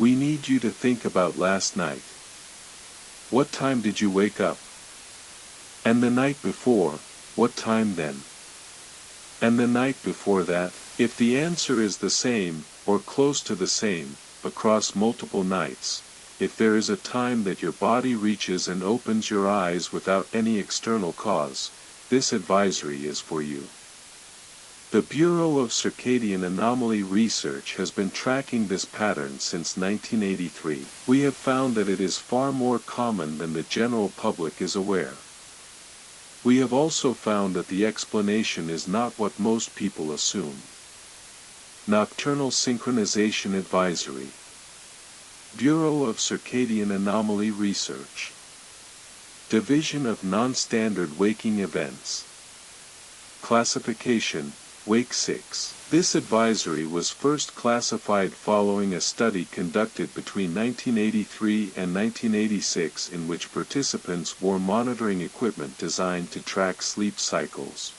We need you to think about last night. What time did you wake up? And the night before, what time then? And the night before that? If the answer is the same, or close to the same, across multiple nights, if there is a time that your body reaches and opens your eyes without any external cause, this advisory is for you. The Bureau of Circadian Anomaly Research has been tracking this pattern since 1983. We have found that it is far more common than the general public is aware. We have also found that the explanation is not what most people assume. Nocturnal Synchronization Advisory. Bureau of Circadian Anomaly Research. Division of Non-Standard Waking Events. Classification, Wake 6. This advisory was first classified following a study conducted between 1983 and 1986 in which participants wore monitoring equipment designed to track sleep cycles.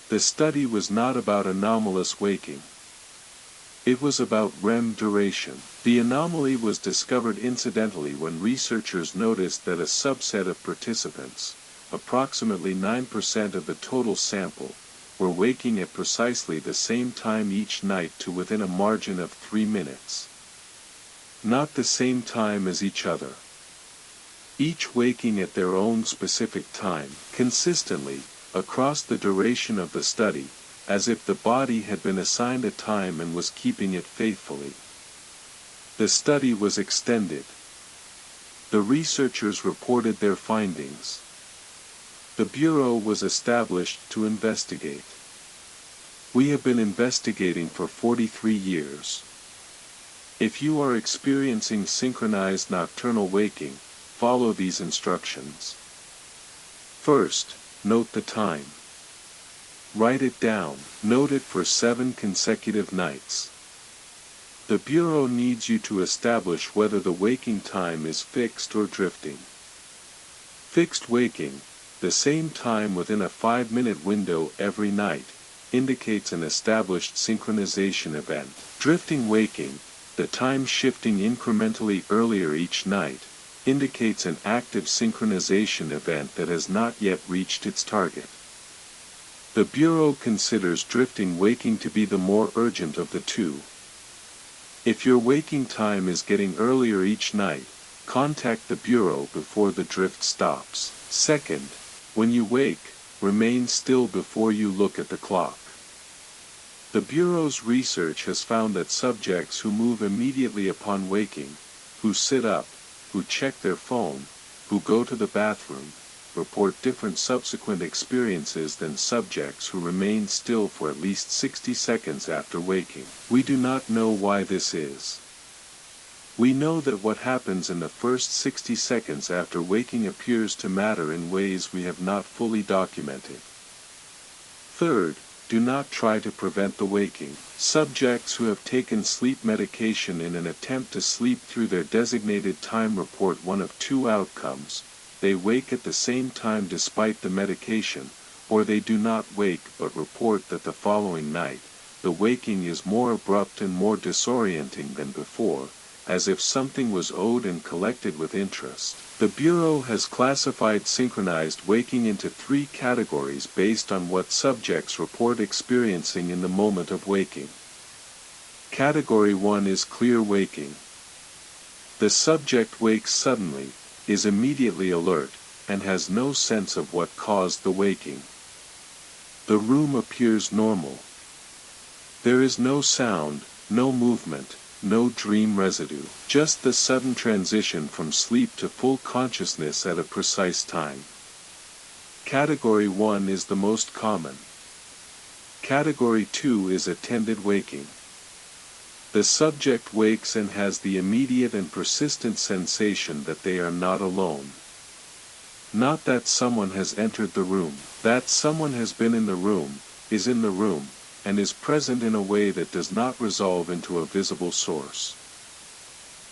The study was not about anomalous waking. It was about REM duration. The anomaly was discovered incidentally when researchers noticed that a subset of participants, approximately 9% of the total sample, were waking at precisely the same time each night to within a margin of 3 minutes. Not the same time as each other. Each waking at their own specific time, consistently, across the duration of the study, as if the body had been assigned a time and was keeping it faithfully. The study was extended. The researchers reported their findings. The Bureau was established to investigate. We have been investigating for 43 years. If you are experiencing synchronized nocturnal waking, follow these instructions. First, note the time. Write it down. Note it for 7 consecutive nights. The Bureau needs you to establish whether the waking time is fixed or drifting. Fixed waking, the same time within a 5-minute window every night, indicates an established synchronization event. Drifting waking, the time shifting incrementally earlier each night, indicates an active synchronization event that has not yet reached its target. The Bureau considers drifting waking to be the more urgent of the two. If your waking time is getting earlier each night, contact the Bureau before the drift stops. Second, when you wake, remain still before you look at the clock. The Bureau's research has found that subjects who move immediately upon waking, who sit up, who check their phone, who go to the bathroom, report different subsequent experiences than subjects who remain still for at least 60 seconds after waking. We do not know why this is. We know that what happens in the first 60 seconds after waking appears to matter in ways we have not fully documented. Third, do not try to prevent the waking. Subjects who have taken sleep medication in an attempt to sleep through their designated time report one of two outcomes: they wake at the same time despite the medication, or they do not wake but report that the following night, the waking is more abrupt and more disorienting than before, as if something was owed and collected with interest. The Bureau has classified synchronized waking into 3 categories based on what subjects report experiencing in the moment of waking. Category 1 is clear waking. The subject wakes suddenly, is immediately alert, and has no sense of what caused the waking. The room appears normal. There is no sound, no movement, no dream residue, just the sudden transition from sleep to full consciousness at a precise time. Category 1 is the most common. Category 2 is attended waking. The subject wakes and has the immediate and persistent sensation that they are not alone. Not that someone has entered the room, that someone has been in the room, is in the room, and is present in a way that does not resolve into a visible source.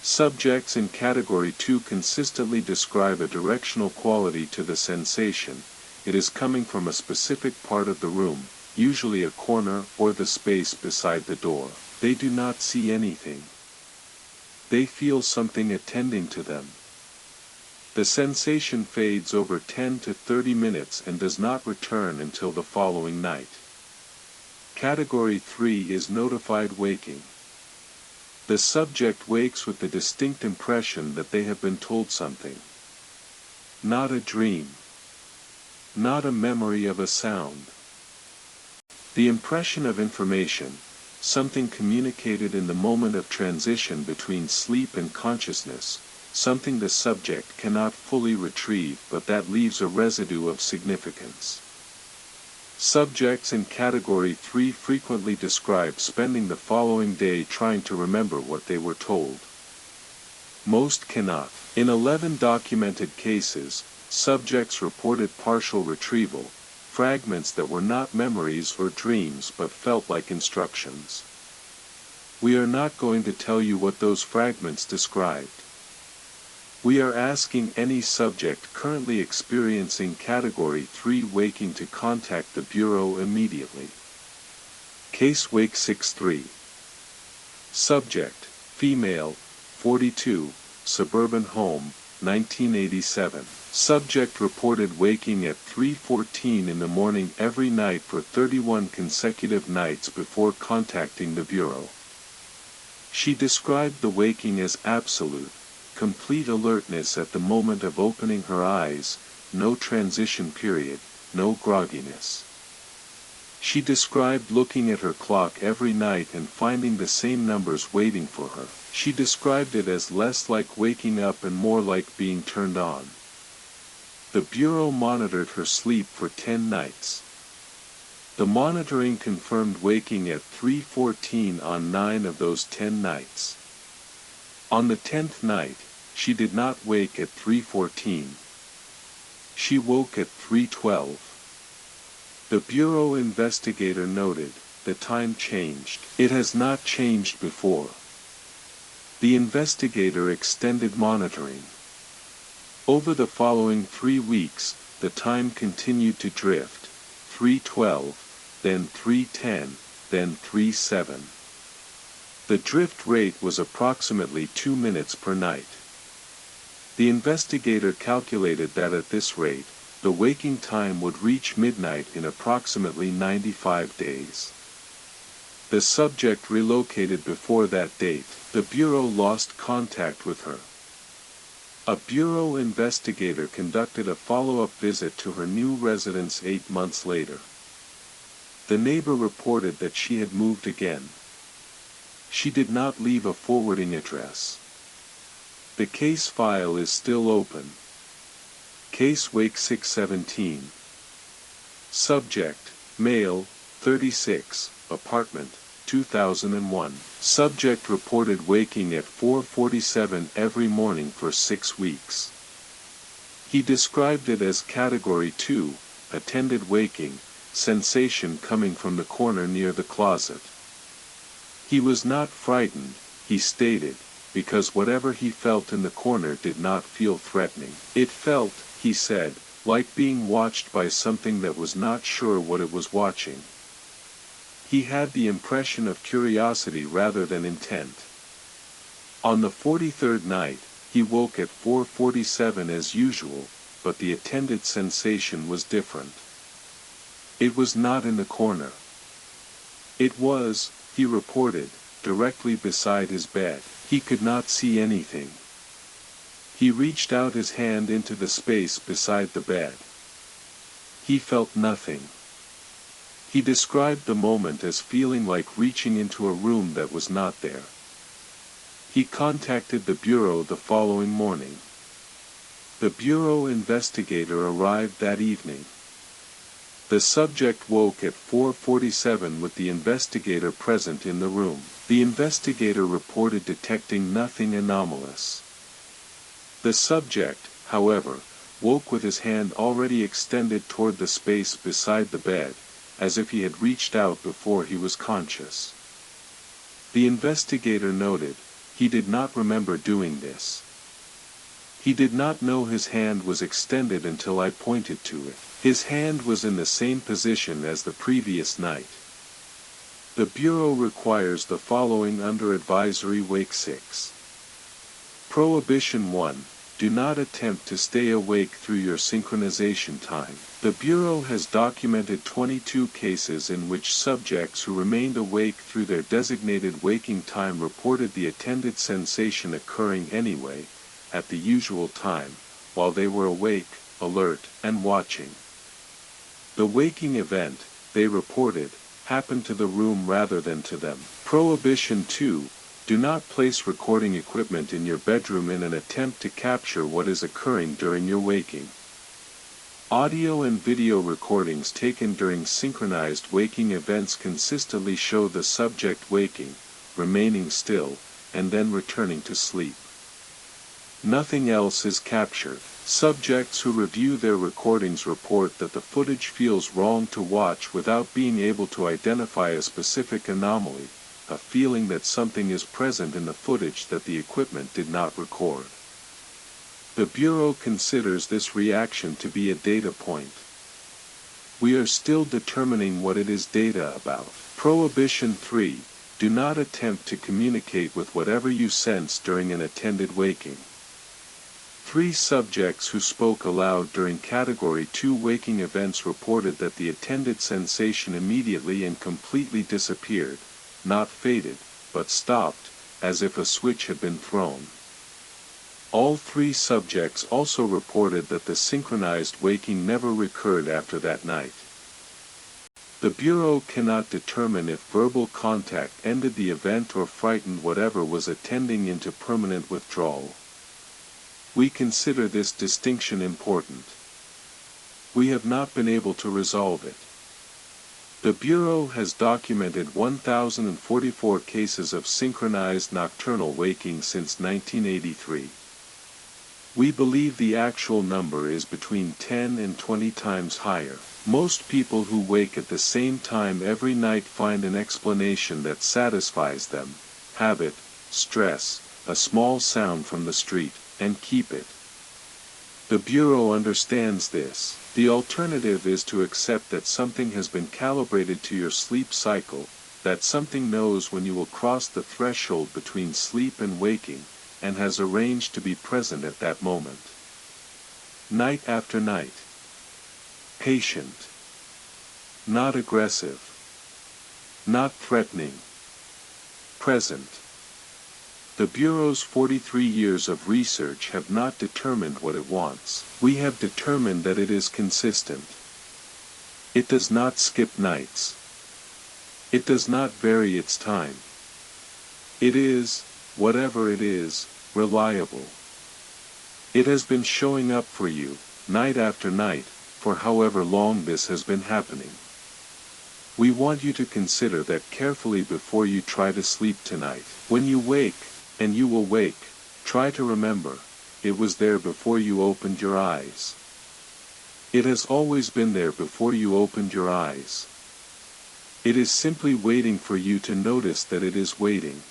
Subjects in Category 2 consistently describe a directional quality to the sensation. It is coming from a specific part of the room, usually a corner or the space beside the door. They do not see anything. They feel something attending to them. The sensation fades over 10 to 30 minutes and does not return until the following night. Category 3 is notified waking. The subject wakes with the distinct impression that they have been told something. Not a dream. Not a memory of a sound. The impression of information, something communicated in the moment of transition between sleep and consciousness, something the subject cannot fully retrieve but that leaves a residue of significance. Subjects in Category 3 frequently describe spending the following day trying to remember what they were told. Most cannot. In 11 documented cases, subjects reported partial retrieval, fragments that were not memories or dreams but felt like instructions. We are not going to tell you what those fragments described. We are asking any subject currently experiencing Category 3 waking to contact the Bureau immediately. Case Wake 6-3. Subject, female, 42, suburban home, 1987. Subject reported waking at 3:14 in the morning every night for 31 consecutive nights before contacting the Bureau. She described the waking as absolute, complete alertness at the moment of opening her eyes, no transition period, no grogginess. She described looking at her clock every night and finding the same numbers waiting for her. She described it as less like waking up and more like being turned on. The Bureau monitored her sleep for 10 nights. The monitoring confirmed waking at 3:14 on 9 of those 10 nights. On the 10th night, she did not wake at 3:14. She woke at 3:12. The Bureau investigator noted, the time changed. It has not changed before. The investigator extended monitoring. Over the following 3 weeks, the time continued to drift, 3:12, then 3:10, then 3:7. The drift rate was approximately 2 minutes per night. The investigator calculated that at this rate, the waking time would reach midnight in approximately 95 days. The subject relocated before that date. The Bureau lost contact with her. A Bureau investigator conducted a follow-up visit to her new residence 8 months later. The neighbor reported that she had moved again. She did not leave a forwarding address. The case file is still open. Case Wake 617. Subject, male, 36, apartment, 2001. Subject reported waking at 4:47 every morning for 6 weeks. He described it as Category 2, attended waking, sensation coming from the corner near the closet. He was not frightened, he stated, because whatever he felt in the corner did not feel threatening. It felt, he said, like being watched by something that was not sure what it was watching. He had the impression of curiosity rather than intent. On the 43rd night, he woke at 4:47 as usual, but the attended sensation was different. It was not in the corner. It was, he reported, directly beside his bed. He could not see anything. He reached out his hand into the space beside the bed. He felt nothing. He described the moment as feeling like reaching into a room that was not there. He contacted the Bureau the following morning. The Bureau investigator arrived that evening. The subject woke at 4:47 with the investigator present in the room. The investigator reported detecting nothing anomalous. The subject, however, woke with his hand already extended toward the space beside the bed, as if he had reached out before he was conscious. The investigator noted, he did not remember doing this. He did not know his hand was extended until I pointed to it. His hand was in the same position as the previous night. The Bureau requires the following under Advisory Wake 6. Prohibition 1. Do not attempt to stay awake through your synchronization time. The Bureau has documented 22 cases in which subjects who remained awake through their designated waking time reported the attended sensation occurring anyway, at the usual time, while they were awake, alert, and watching. The waking event, they reported, happened to the room rather than to them. Prohibition 2. Do not place recording equipment in your bedroom in an attempt to capture what is occurring during your waking. Audio and video recordings taken during synchronized waking events consistently show the subject waking, remaining still, and then returning to sleep. Nothing else is captured. Subjects who review their recordings report that the footage feels wrong to watch without being able to identify a specific anomaly, a feeling that something is present in the footage that the equipment did not record. The Bureau considers this reaction to be a data point. We are still determining what it is data about. Prohibition 3. Do not attempt to communicate with whatever you sense during an attended waking. 3 subjects who spoke aloud during Category 2 waking events reported that the attended sensation immediately and completely disappeared, not faded, but stopped, as if a switch had been thrown. All 3 subjects also reported that the synchronized waking never recurred after that night. The Bureau cannot determine if verbal contact ended the event or frightened whatever was attending into permanent withdrawal. We consider this distinction important. We have not been able to resolve it. The Bureau has documented 1,044 cases of synchronized nocturnal waking since 1983. We believe the actual number is between 10 and 20 times higher. Most people who wake at the same time every night find an explanation that satisfies them: habit, stress, a small sound from the street, and keep it. The Bureau understands this. The alternative is to accept that something has been calibrated to your sleep cycle, that something knows when you will cross the threshold between sleep and waking, and has arranged to be present at that moment. Night after night. Patient. Not aggressive. Not threatening. Present. The Bureau's 43 years of research have not determined what it wants. We have determined that it is consistent. It does not skip nights. It does not vary its time. It is, whatever it is, reliable. It has been showing up for you, night after night, for however long this has been happening. We want you to consider that carefully before you try to sleep tonight. When you wake, and you will wake, try to remember, it was there before you opened your eyes. It has always been there before you opened your eyes. It is simply waiting for you to notice that it is waiting.